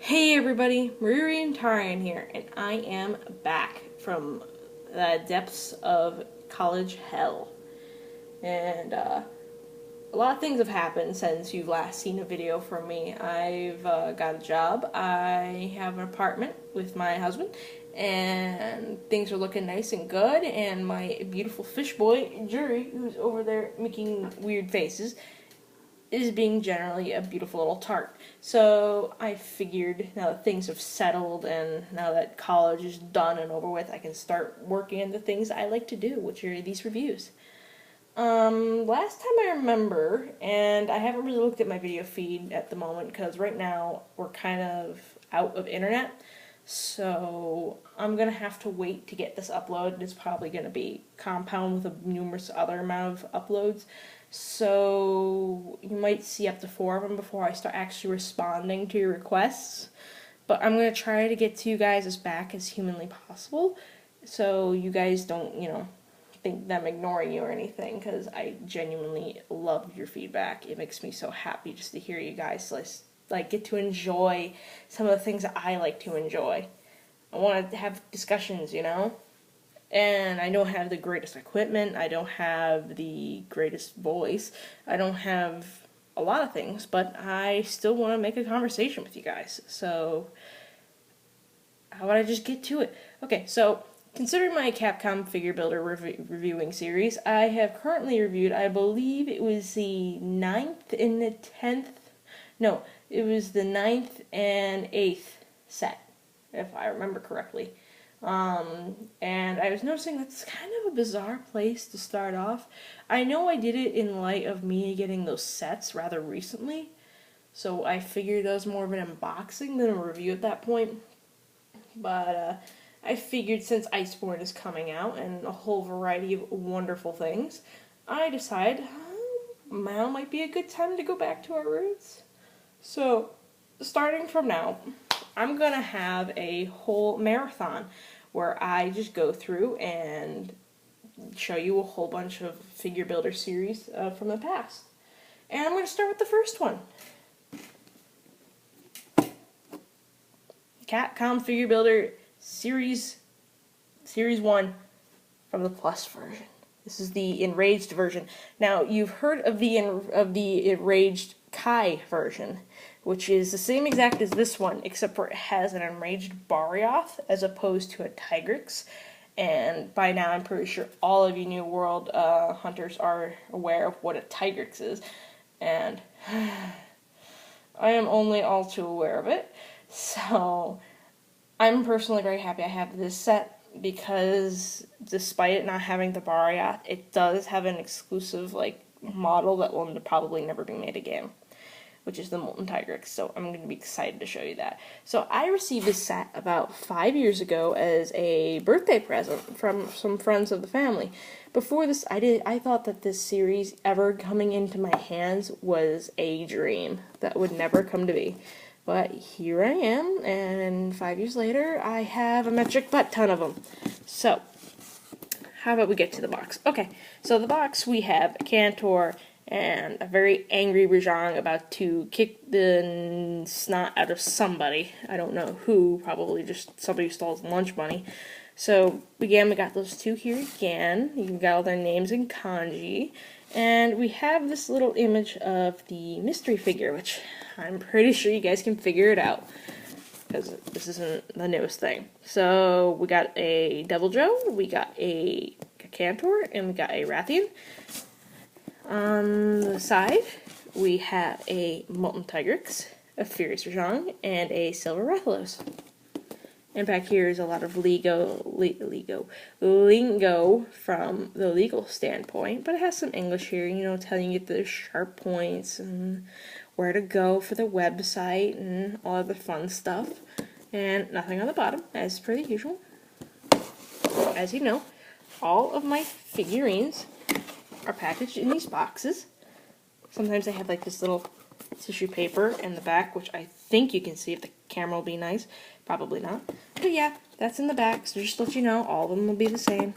Hey everybody, Mariri and Tarian here, and I am back from the depths of college hell. And a lot of things have happened since you've last seen a video from me. I've got a job, I have an apartment with my husband, and things are looking nice and good, and my beautiful fish boy, Jury, who's over there making weird faces, is being generally a beautiful little tart. So I figured now that things have settled and now that college is done and over with, I can start working on the things I like to do, which are these reviews. Last time I remember, and I haven't really looked at my video feed at the moment because right now we're kind of out of internet, so I'm gonna have to wait to get this uploaded. It's probably gonna be compound with a numerous other amount of uploads. So you might see up to 4 of them before I start actually responding to your requests. But I'm going to try to get to you guys as back as humanly possible so you guys don't, think that I'm ignoring you or anything, because I genuinely love your feedback. It makes me so happy just to hear you guys get to enjoy some of the things that I like to enjoy. I want to have discussions, And I don't have the greatest equipment, I don't have the greatest voice, I don't have a lot of things, but I still want to make a conversation with you guys. So, how about I just get to it? Okay, so, considering my Capcom figure builder reviewing series, I have currently reviewed, I believe it was the 9th and the 10th, no, it was the 9th and 8th set, if I remember correctly. And I was noticing that's kind of a bizarre place to start off. I know I did it in light of me getting those sets rather recently, so I figured that was more of an unboxing than a review at that point. But I figured since Iceborne is coming out and a whole variety of wonderful things, I decided now might be a good time to go back to our roots. So, starting from now, I'm going to have a whole marathon where I just go through and show you a whole bunch of figure builder series from the past. And I'm going to start with the first one. Capcom Figure Builder Series 1 from the Plus version. This is the enraged version. Now, you've heard of the enraged Kai version, which is the same exact as this one, except for it has an enraged Barioth as opposed to a Tigrix. And by now, I'm pretty sure all of you New World hunters are aware of what a Tigrix is. And I am only all too aware of it. So, I'm personally very happy I have this set, because despite it not having the Barioth, it does have an exclusive model that will probably never be made again, which is the Molten Tigrix. So I'm going to be excited to show you that. So I received this set about 5 years ago as a birthday present from some friends of the family. Before this, I thought that this series ever coming into my hands was a dream that would never come to be. But here I am, and 5 years later, I have a metric butt ton of them. So, how about we get to the box? Okay, so the box, we have a Cantor and a very angry Rajang about to kick the snot out of somebody. I don't know who, probably just somebody who stole his lunch money. So, again, we got those two here again. You got all their names in kanji. And we have this little image of the mystery figure, which I'm pretty sure you guys can figure it out, because this isn't the newest thing. So, we got a Devil Joe, we got a Cantor, and we got a Rathian. On the side, we have a Molten Tigrix, a Furious Rajang, and a Silver Rathalos. And back here is a lot of lingo from the legal standpoint, but it has some English here, telling you the sharp points and where to go for the website and all of the fun stuff. And nothing on the bottom, as per the usual. As you know, all of my figurines are packaged in these boxes. Sometimes they have this little tissue paper in the back, which I think you can see if the camera will be nice. Probably not. But yeah, that's in the back, so just to let you know, all of them will be the same.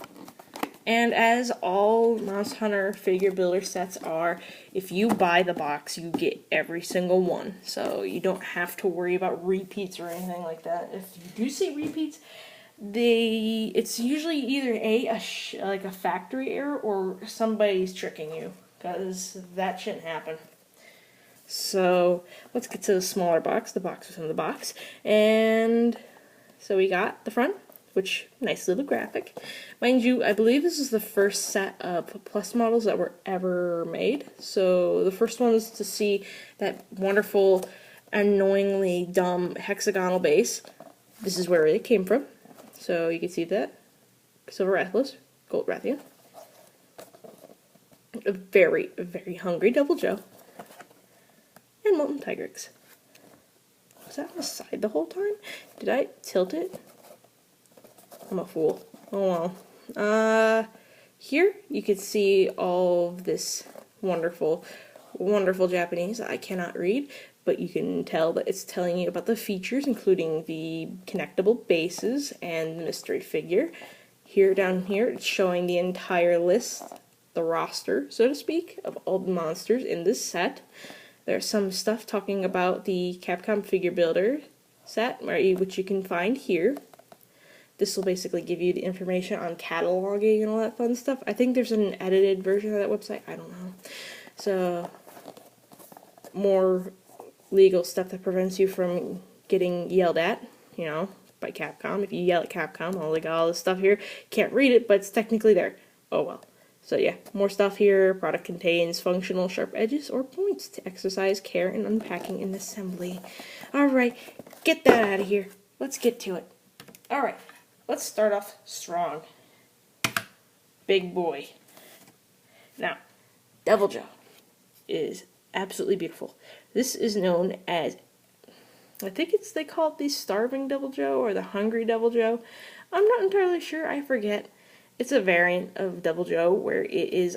And as all Monster Hunter figure builder sets are, if you buy the box, you get every single one. So you don't have to worry about repeats or anything like that. If you do see repeats, it's usually either like a factory error or somebody's tricking you, because that shouldn't happen. So let's get to the smaller box, the box within the box. And so we got the front, which, nice little graphic. Mind you, I believe this is the first set of plus models that were ever made. So the first one was to see that wonderful, annoyingly dumb hexagonal base. This is where it came from. So you can see that. Silver Rathalos, Gold Rathian. A very, very hungry Double Joe. And Molten Tigrex. Was that on the side the whole time? Did I tilt it? I'm a fool. Oh well. Here you can see all of this wonderful, wonderful Japanese that I cannot read, but you can tell that it's telling you about the features, including the connectable bases and the mystery figure. Here, down here, it's showing the entire list, the roster, so to speak, of all the monsters in this set. There's some stuff talking about the Capcom figure builder set, which you can find here. This will basically give you the information on cataloging and all that fun stuff. I think there's an edited version of that website. I don't know. So, more legal stuff that prevents you from getting yelled at, you know, by Capcom. If you yell at Capcom, oh, they got all this stuff here. Can't read it, but it's technically there. Oh well. So yeah, more stuff here. Product contains functional sharp edges or points to exercise care in unpacking and assembly. Alright, get that out of here. Let's get to it. Alright. Let's start off strong. Big boy. Now, Devil Joe is absolutely beautiful. This is known as, I think they call it the Starving Devil Joe or the Hungry Devil Joe. I'm not entirely sure, I forget. It's a variant of Devil Joe where it is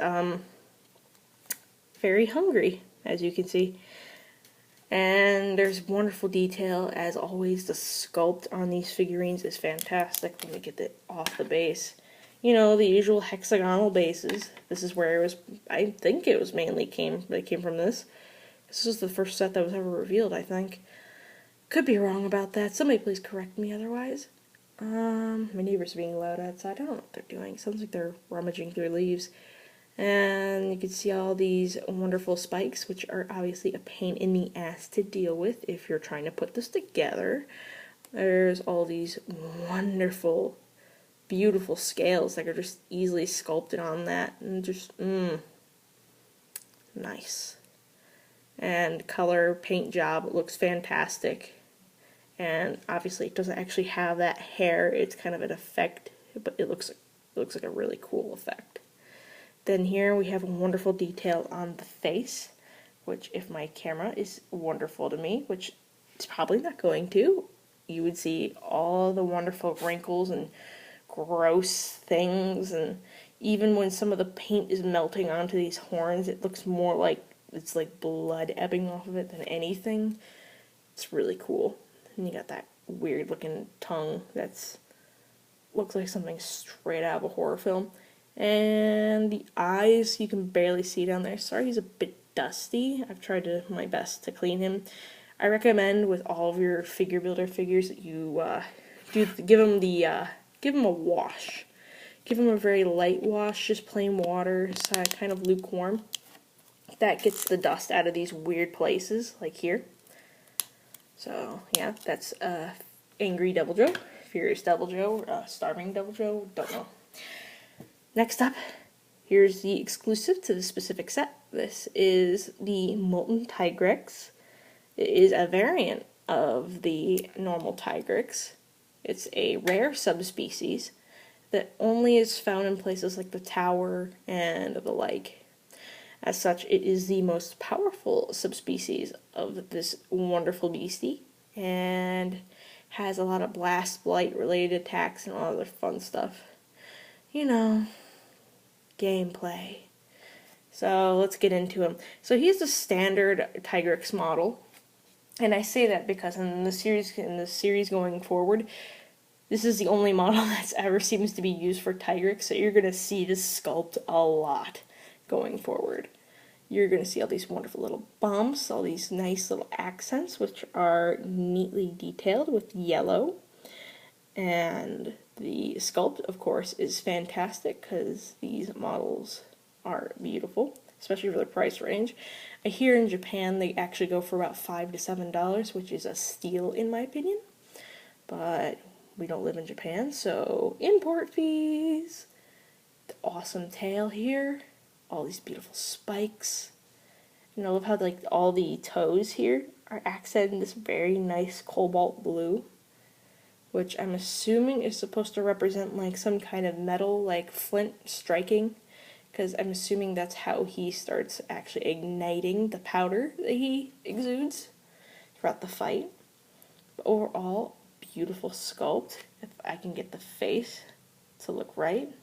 very hungry, as you can see. And there's wonderful detail, as always. The sculpt on these figurines is fantastic. Let me get it off the base. You know, the usual hexagonal bases. This is where it was, I think it was mainly came from this. This was the first set that was ever revealed, I think. Could be wrong about that. Somebody please correct me otherwise. My neighbors are being loud outside. I don't know what they're doing. Sounds like they're rummaging through leaves. And you can see all these wonderful spikes, which are obviously a pain in the ass to deal with if you're trying to put this together. There's all these wonderful, beautiful scales that are just easily sculpted on that, and just, nice. And color, paint job, it looks fantastic. And obviously it doesn't actually have that hair, it's kind of an effect, but it looks like a really cool effect. Then here we have a wonderful detail on the face, which if my camera is wonderful to me, which it's probably not going to, you would see all the wonderful wrinkles and gross things, and even when some of the paint is melting onto these horns, it looks more like it's like blood ebbing off of it than anything. It's really cool. And you got that weird looking tongue that's looks like something straight out of a horror film. And the eyes, you can barely see down there. Sorry, he's a bit dusty. I've tried my best to clean him. I recommend with all of your figure builder figures that you give him a wash. Give him a very light wash, just plain water, kind of lukewarm. That gets the dust out of these weird places, like here. So yeah, that's Angry Devil Joe, Furious Devil Joe, Starving Devil Joe, don't know. Next up, here's the exclusive to the specific set. This is the Molten Tigrex. It is a variant of the normal Tigrex. It's a rare subspecies that only is found in places like the Tower and the like. As such, it is the most powerful subspecies of this wonderful beastie, and has a lot of blast blight related attacks and all other fun stuff. You know, gameplay. So let's get into him. So he's the standard Tigrex model, and I say that because in the series going forward, This is the only model that's ever seems to be used for Tigrex, so you're going to see this sculpt a lot going forward. You're going to see all these wonderful little bumps, all these nice little accents, which are neatly detailed with yellow. And the sculpt, of course, is fantastic because these models are beautiful, especially for the price range. I hear in Japan they actually go for about $5 to $7, which is a steal in my opinion. But we don't live in Japan, so import fees. The awesome tail here, all these beautiful spikes. And I love how like all the toes here are accented in this very nice cobalt blue, which I'm assuming is supposed to represent like some kind of metal, like flint striking, because I'm assuming that's how he starts actually igniting the powder that he exudes throughout the fight. But overall, beautiful sculpt. If I can get the face to look right.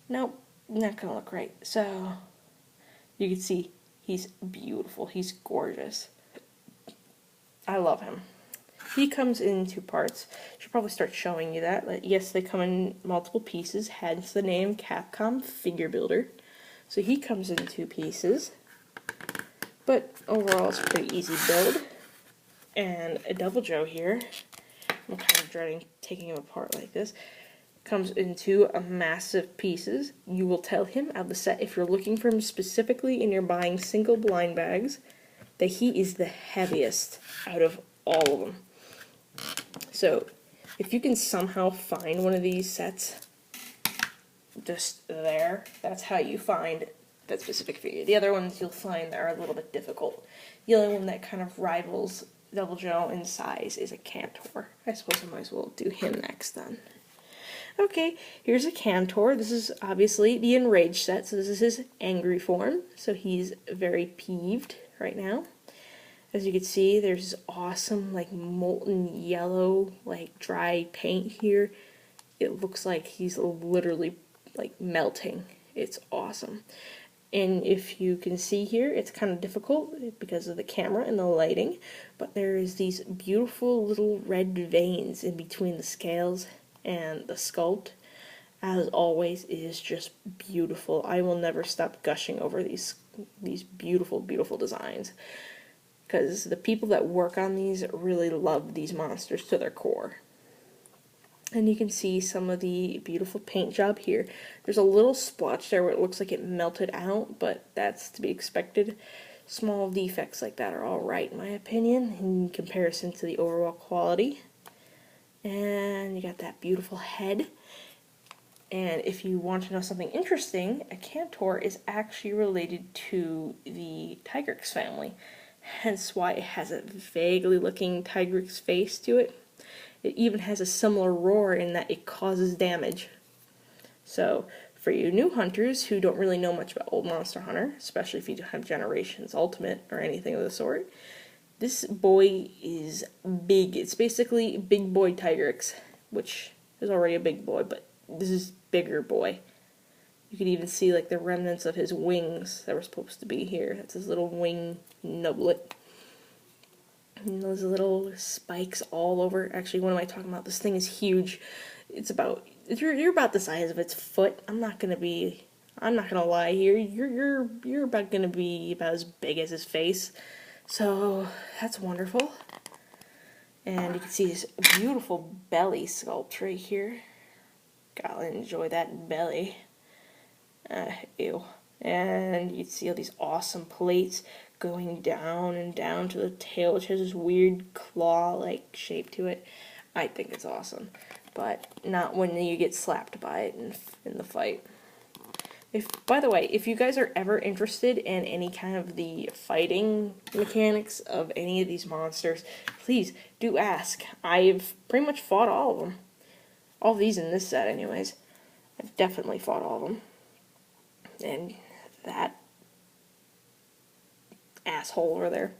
Nope, not gonna look right. So you can see he's beautiful. He's gorgeous. I love him. He comes in two parts. Should probably start showing you that. Yes, they come in multiple pieces, hence the name Capcom Figure Builder. So he comes in two pieces. But overall, it's a pretty easy build. And a Double Joe here, I'm kind of dreading taking him apart like this, comes into massive pieces. You will tell him out of the set, if you're looking for him specifically and you're buying single blind bags, that he is the heaviest out of all of them. So, if you can somehow find one of these sets just there, that's how you find that specific figure. The other ones you'll find that are a little bit difficult. The only one that kind of rivals Double Joe in size is a Cantor. I suppose I might as well do him next then. Okay, here's a Cantor. This is obviously the Enraged set, so this is his angry form. So he's very peeved right now. As you can see, there's this awesome, like, molten yellow, like, dry paint here. It looks like he's literally, like, melting. It's awesome. And if you can see here, it's kind of difficult because of the camera and the lighting, but there is these beautiful little red veins in between the scales and the sculpt. As always, it is just beautiful. I will never stop gushing over these beautiful, beautiful designs, because the people that work on these really love these monsters to their core. And you can see some of the beautiful paint job here. There's a little splotch there where it looks like it melted out, but that's to be expected. Small defects like that are alright in my opinion in comparison to the overall quality. And you got that beautiful head. And if you want to know something interesting, a Cantor is actually related to the Tigrex family. Hence why it has a vaguely looking Tigrex face to it. It even has a similar roar in that it causes damage. So, for you new hunters who don't really know much about Old Monster Hunter, especially if you have Generations Ultimate or anything of the sort, this boy is big. It's basically Big Boy Tigrex, which is already a big boy, but this is bigger boy. You can even see like the remnants of his wings that were supposed to be here. That's his little wing nublet. And those little spikes all over. Actually, what am I talking about? This thing is huge. It's about, you're about the size of its foot. I'm not gonna lie here. You're about gonna be about as big as his face. So that's wonderful. And you can see his beautiful belly sculpt right here. Gotta enjoy that belly. Ew. And you can see all these awesome plates going down and down to the tail, which has this weird claw-like shape to it. I think it's awesome. But not when you get slapped by it in the fight. By the way, if you guys are ever interested in any kind of the fighting mechanics of any of these monsters, please do ask. I've pretty much fought all of them. All of these in this set anyways. I've definitely fought all of them. And that asshole over there.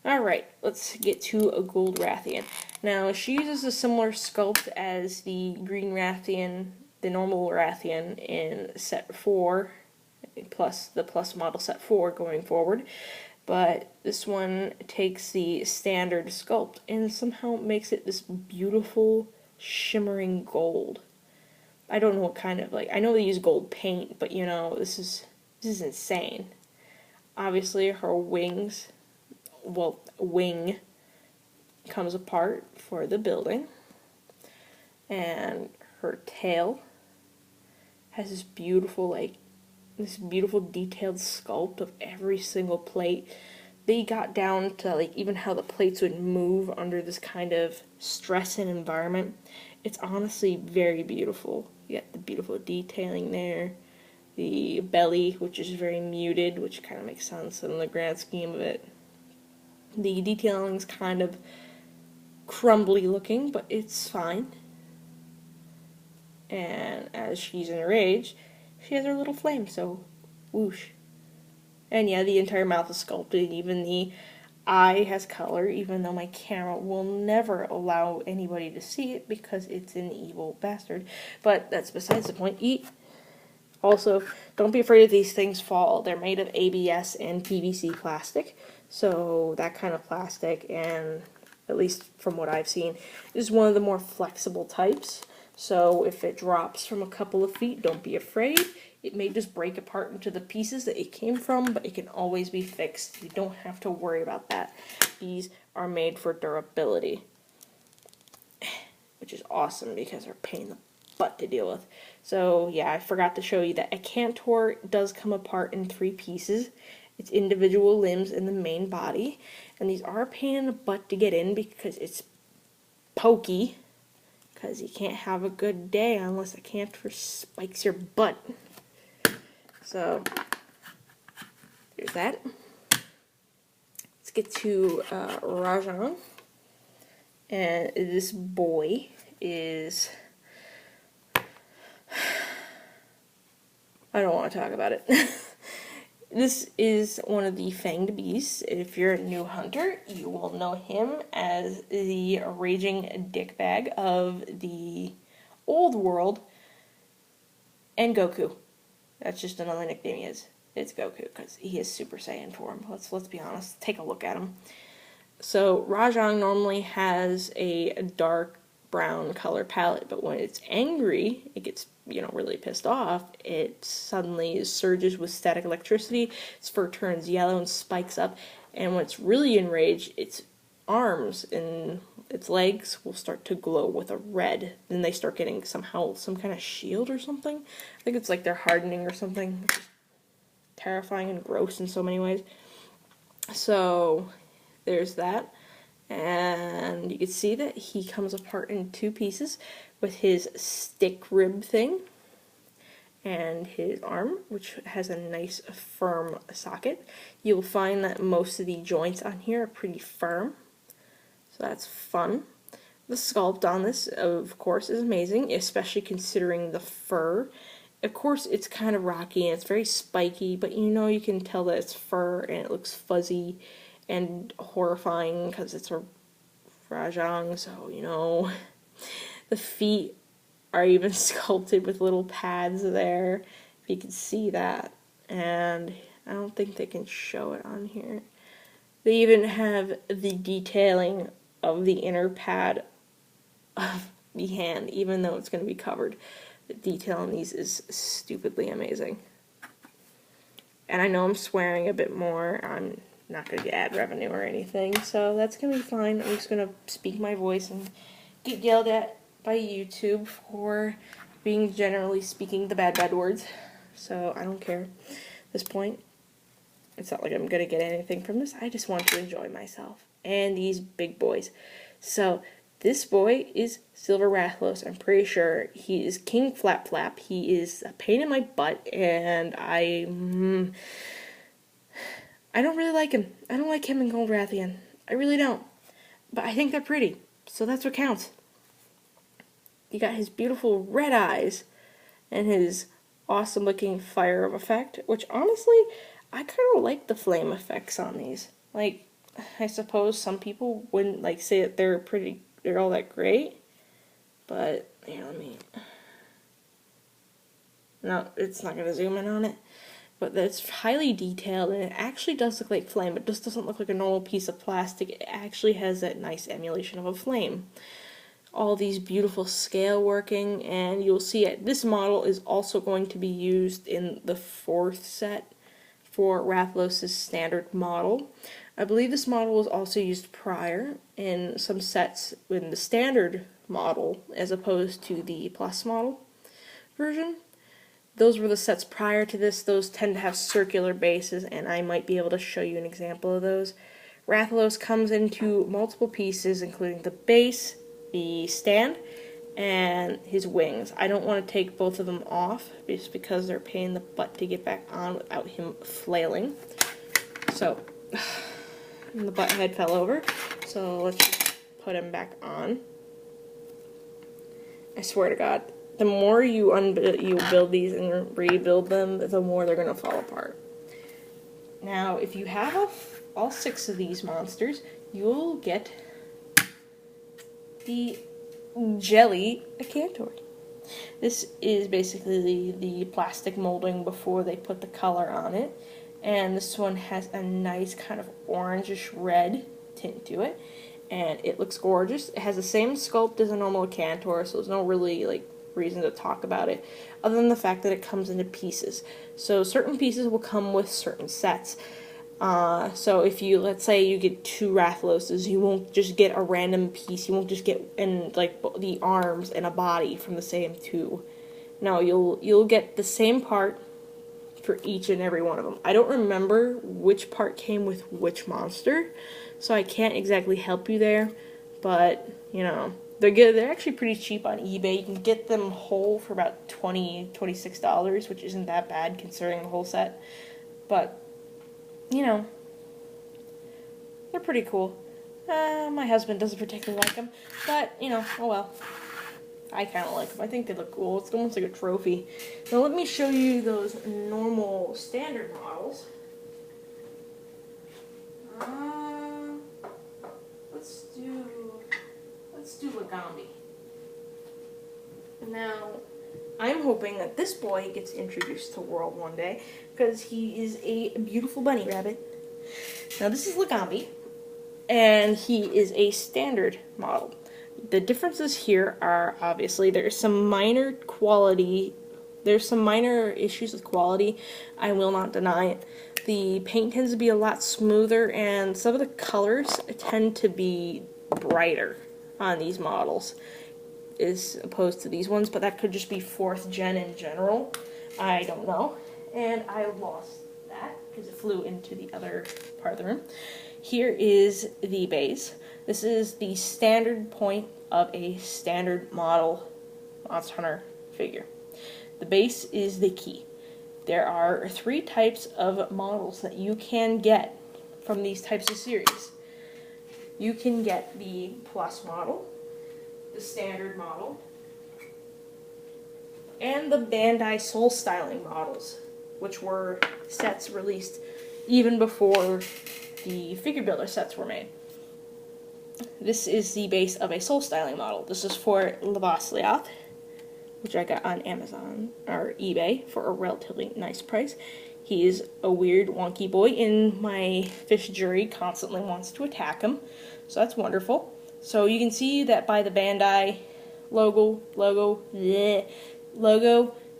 Alright, let's get to a Gold Rathian. Now, she uses a similar sculpt as the Green Rathian, the normal Rathian in set 4, plus the plus model set 4 going forward. But this one takes the standard sculpt and somehow makes it this beautiful shimmering gold. I don't know what kind of, like, I know they use gold paint, but you know, this is insane. Obviously, her wings, well, wing comes apart for the building, and her tail has this beautiful detailed sculpt of every single plate. They got down to like even how the plates would move under this kind of stress and environment. It's honestly very beautiful. You got the beautiful detailing there. The belly, which is very muted, which kind of makes sense in the grand scheme of it. The detailing's kind of crumbly looking, but it's fine. And as she's enraged, she has her little flame, so whoosh. And yeah, the entire mouth is sculpted, even the eye has color, even though my camera will never allow anybody to see it because it's an evil bastard. But that's besides the point. Also, don't be afraid if these things fall. They're made of ABS and PVC plastic, so that kind of plastic, and at least from what I've seen, is one of the more flexible types. So if it drops from a couple of feet, don't be afraid. It may just break apart into the pieces that it came from, but it can always be fixed. You don't have to worry about that. These are made for durability, which is awesome because they're a pain in the butt to deal with. So yeah, I forgot to show you that a cantor does come apart in 3 pieces. It's individual limbs in the main body, and these are a pain in the butt to get in because it's pokey. Because you can't have a good day unless a cantor spikes your butt. So, there's that. Let's get to Rajang. And this boy is... I don't want to talk about it. This is one of the fanged beasts. If you're a new hunter, you will know him as the raging dickbag of the old world and Goku. That's just another nickname he is. It's Goku because he is Super Saiyan form. Let's be honest. Take a look at him. So Rajang normally has a dark brown color palette, but when it's angry, it gets, really pissed off, it suddenly surges with static electricity, its fur turns yellow and spikes up, and when it's really enraged, its arms and its legs will start to glow with a red. Then they start getting some kind of shield or something. I think it's like they're hardening or something, which is terrifying and gross in so many ways. So there's that. And you can see that he comes apart in 2 pieces with his stick rib thing and his arm, which has a nice firm socket. You'll find that most of the joints on here are pretty firm, so that's fun. The sculpt on this, of course, is amazing, especially considering the fur. Of course, it's kind of rocky and it's very spiky, but you can tell that it's fur and it looks fuzzy and horrifying because it's a Rajang, so the feet are even sculpted with little pads there, if you can see that, and I don't think they can show it on here. They even have the detailing of the inner pad of the hand, even though it's going to be covered. The detail on these is stupidly amazing. And I know I'm swearing a bit more. I'm not going to get ad revenue or anything, so that's going to be fine. I'm just going to speak my voice and get yelled at by YouTube for being generally speaking the bad words, so I don't care at this point. It's not like I'm going to get anything from this. I just want to enjoy myself and these big boys. So this boy is Silver Rathalos. I'm pretty sure he is King Flap Flap. He is a pain in my butt, and I don't really like him. I don't like him in Gold Rathian. I really don't. But I think they're pretty, so that's what counts. You got his beautiful red eyes and his awesome looking fire effect, which honestly, I kind of like the flame effects on these. Like, I suppose some people wouldn't say that they're all that great, but here, no, it's not going to zoom in on it. But it's highly detailed, and it actually does look like flame. It just doesn't look like a normal piece of plastic. It actually has that nice emulation of a flame. all these beautiful scale working, and you'll see it. This model is also going to be used in the 4th set for Rathalos' standard model. I believe this model was also used prior in some sets in the standard model as opposed to the plus model version. Those were the sets prior to this. Those tend to have circular bases, and I might be able to show you an example of those. Rathalos comes into multiple pieces, including the base, the stand, and his wings. I don't want to take both of them off just because they're a pain in the butt to get back on without him flailing. So, and the butt head fell over. So let's just put him back on. I swear to God, the more you build these and rebuild them, the more they're going to fall apart. Now, if you have all 6 of these monsters, you'll get the jelly Acantor. This is basically the plastic molding before they put the color on it, and this one has a nice kind of orangish red tint to it, and it looks gorgeous. It has the same sculpt as a normal Acantor, so there's no really reason to talk about it other than the fact that it comes into pieces. So certain pieces will come with certain sets. So if you, let's say you get 2 Rathaloses, you won't just get a random piece. You won't just get the arms and a body from the same 2. No, you'll get the same part for each and every one of them. I don't remember which part came with which monster, so I can't exactly help you there, but you know, they're good. They're actually pretty cheap on eBay. You can get them whole for about $26, which isn't that bad considering the whole set. But you know, they're pretty cool. My husband doesn't particularly like them, but you know, oh well. I kind of like them. I think they look cool. It's almost like a trophy. Now let me show you those normal standard models. Let's do Legambi. Now, I'm hoping that this boy gets introduced to World one day, because he is a beautiful bunny rabbit. Now this is Legambi, and he is a standard model. The differences here are, obviously, there's some minor issues with quality. I will not deny it. The paint tends to be a lot smoother, and some of the colors tend to be brighter on these models as opposed to these ones, but that could just be 4th gen in general. I don't know. And I lost that because it flew into the other part of the room. Here is the base. This is the standard point of a standard model Monster Hunter figure. The base is the key. There are 3 types of models that you can get from these types of series. You can get the plus model, the standard model, and the Bandai Soul Styling models, which were sets released even before the figure builder sets were made. This is the base of a Soul Styling model. This is for Lavaslioth, which I got on Amazon or eBay for a relatively nice price. He is a weird, wonky boy, and my fish jury constantly wants to attack him, so that's wonderful. So you can see that by the Bandai logo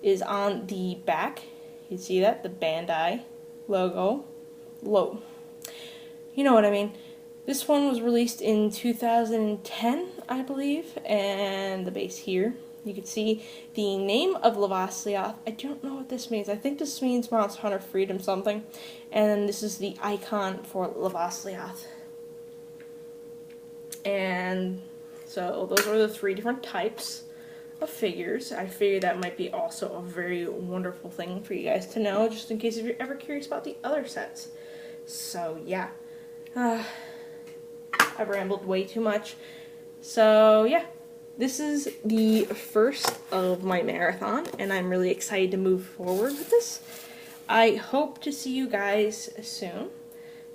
is on the back. You see that? The Bandai logo. You know what I mean. This one was released in 2010, I believe, and the base here. You can see the name of Lavaslioth. I don't know what this means. I think this means Monster Hunter Freedom something. And this is the icon for Lavaslioth. And so those are the 3 different types of figures. I figured that might be also a very wonderful thing for you guys to know, just in case if you're ever curious about the other sets. So yeah. I've rambled way too much. So yeah. This is the first of my marathon, and I'm really excited to move forward with this. I hope to see you guys soon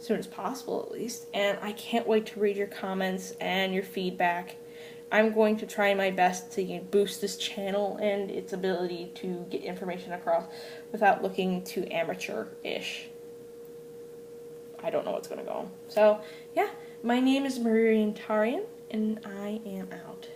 as possible at least, and I can't wait to read your comments and your feedback. I'm going to try my best to boost this channel and its ability to get information across without looking too amateur-ish. I don't know what's going to go on. So, yeah, my name is Mariri, and I am out.